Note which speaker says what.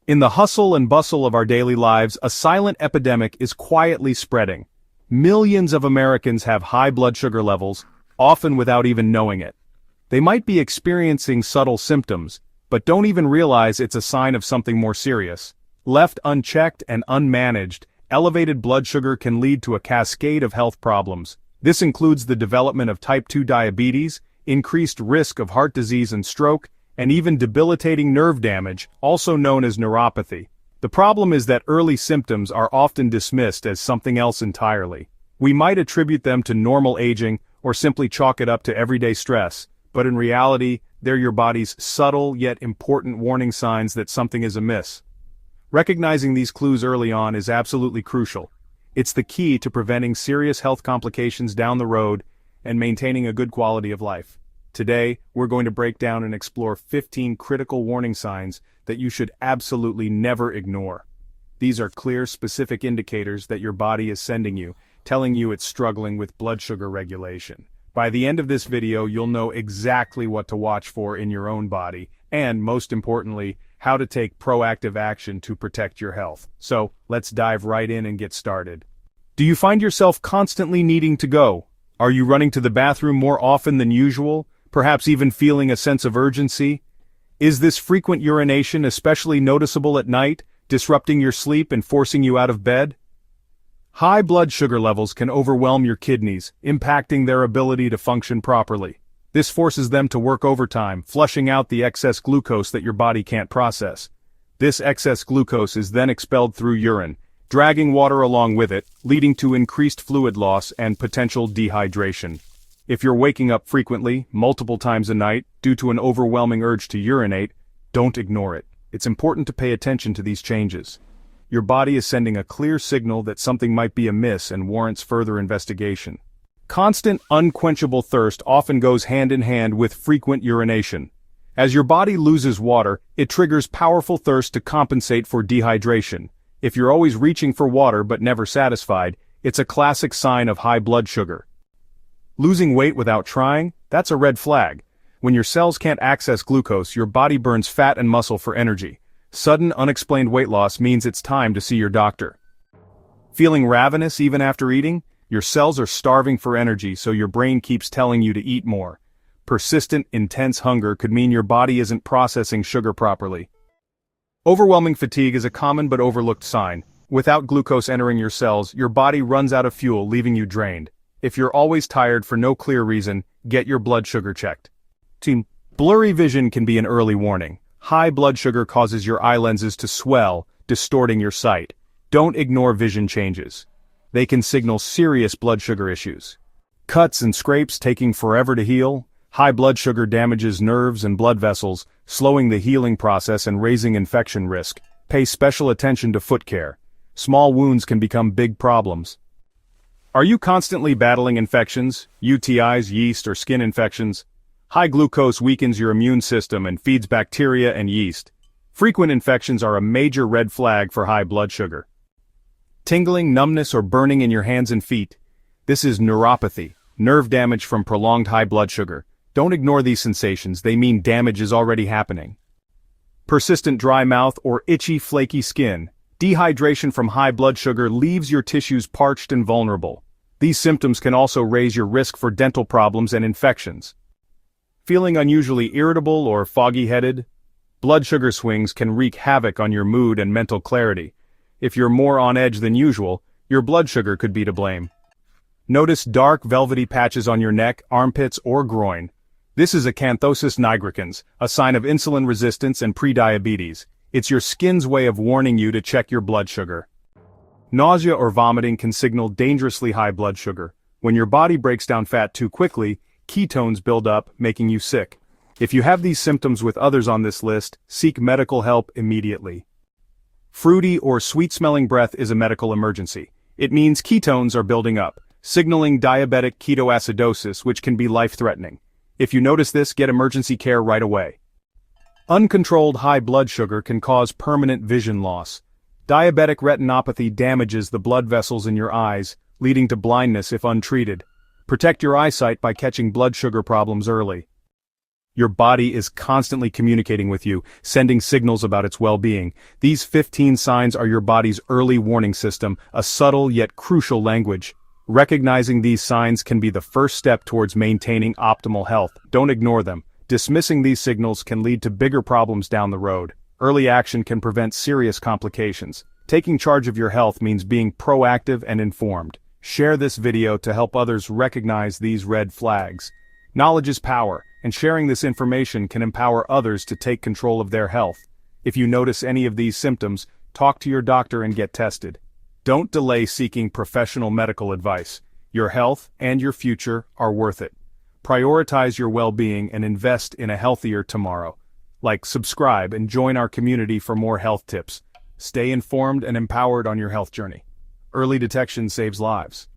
Speaker 1: In the hustle and bustle of our daily lives, a silent epidemic is quietly spreading. Millions of Americans have high blood sugar levels, often without even knowing it. They might be experiencing subtle symptoms, but don't even realize it's a sign of something more serious. Left unchecked and unmanaged, elevated blood sugar can lead to a cascade of health problems. This includes the development of type 2 diabetes, increased risk of heart disease and stroke, and even debilitating nerve damage, also known as neuropathy. The problem is that early symptoms are often dismissed as something else entirely. We might attribute them to normal aging or simply chalk it up to everyday stress, but in reality, they're your body's subtle yet important warning signs that something is amiss. Recognizing these clues early on is absolutely crucial. It's the key to preventing serious health complications down the road and maintaining a good quality of life. Today, we're going to break down and explore 15 critical warning signs that you should absolutely never ignore. These are clear, specific indicators that your body is sending you, telling you it's struggling with blood sugar regulation. By the end of this video, you'll know exactly what to watch for in your own body, and most importantly, how to take proactive action to protect your health. So, let's dive right in and get started. Do you find yourself constantly needing to go? Are you running to the bathroom more often than usual? Perhaps even feeling a sense of urgency? Is this frequent urination especially noticeable at night, disrupting your sleep and forcing you out of bed? High blood sugar levels can overwhelm your kidneys, impacting their ability to function properly. This forces them to work overtime, flushing out the excess glucose that your body can't process. This excess glucose is then expelled through urine, dragging water along with it, leading to increased fluid loss and potential dehydration. If you're waking up frequently, multiple times a night, due to an overwhelming urge to urinate, don't ignore it. It's important to pay attention to these changes. Your body is sending a clear signal that something might be amiss and warrants further investigation. Constant, unquenchable thirst often goes hand in hand with frequent urination. As your body loses water, it triggers powerful thirst to compensate for dehydration. If you're always reaching for water but never satisfied, it's a classic sign of high blood sugar. Losing weight without trying? That's a red flag. When your cells can't access glucose, your body burns fat and muscle for energy. Sudden, unexplained weight loss means it's time to see your doctor. Feeling ravenous even after eating? Your cells are starving for energy, so your brain keeps telling you to eat more. Persistent, intense hunger could mean your body isn't processing sugar properly. Overwhelming fatigue is a common but overlooked sign. Without glucose entering your cells, your body runs out of fuel, leaving you drained. If you're always tired for no clear reason, get your blood sugar checked. Blurry vision can be an early warning. High blood sugar causes your eye lenses to swell, distorting your sight. Don't ignore vision changes. They can signal serious blood sugar issues. Cuts and scrapes taking forever to heal. High blood sugar damages nerves and blood vessels, slowing the healing process and raising infection risk. Pay special attention to foot care. Small wounds can become big problems. Are you constantly battling infections, UTIs, yeast, or skin infections? High glucose weakens your immune system and feeds bacteria and yeast. Frequent infections are a major red flag for high blood sugar. Tingling, numbness, or burning in your hands and feet. This is neuropathy, nerve damage from prolonged high blood sugar. Don't ignore these sensations, they mean damage is already happening. Persistent dry mouth or itchy, flaky skin. Dehydration from high blood sugar leaves your tissues parched and vulnerable. These symptoms can also raise your risk for dental problems and infections. Feeling unusually irritable or foggy-headed? Blood sugar swings can wreak havoc on your mood and mental clarity. If you're more on edge than usual, your blood sugar could be to blame. Notice dark, velvety patches on your neck, armpits, or groin. This is acanthosis nigricans, a sign of insulin resistance and prediabetes. It's your skin's way of warning you to check your blood sugar. Nausea or vomiting can signal dangerously high blood sugar. When your body breaks down fat too quickly, ketones build up, making you sick. If you have these symptoms with others on this list, seek medical help immediately. Fruity or sweet-smelling breath is a medical emergency. It means ketones are building up, signaling diabetic ketoacidosis, which can be life-threatening. If you notice this, get emergency care right away. Uncontrolled high blood sugar can cause permanent vision loss. Diabetic retinopathy damages the blood vessels in your eyes, leading to blindness if untreated. Protect your eyesight by catching blood sugar problems early. Your body is constantly communicating with you, sending signals about its well-being. These 15 signs are your body's early warning system, a subtle yet crucial language. Recognizing these signs can be the first step towards maintaining optimal health. Don't ignore them. Dismissing these signals can lead to bigger problems down the road. Early action can prevent serious complications. Taking charge of your health means being proactive and informed. Share this video to help others recognize these red flags. Knowledge is power, and sharing this information can empower others to take control of their health. If you notice any of these symptoms, talk to your doctor and get tested. Don't delay seeking professional medical advice. Your health and your future are worth it. Prioritize your well-being and invest in a healthier tomorrow. Like, subscribe, and join our community for more health tips. Stay informed and empowered on your health journey. Early detection saves lives.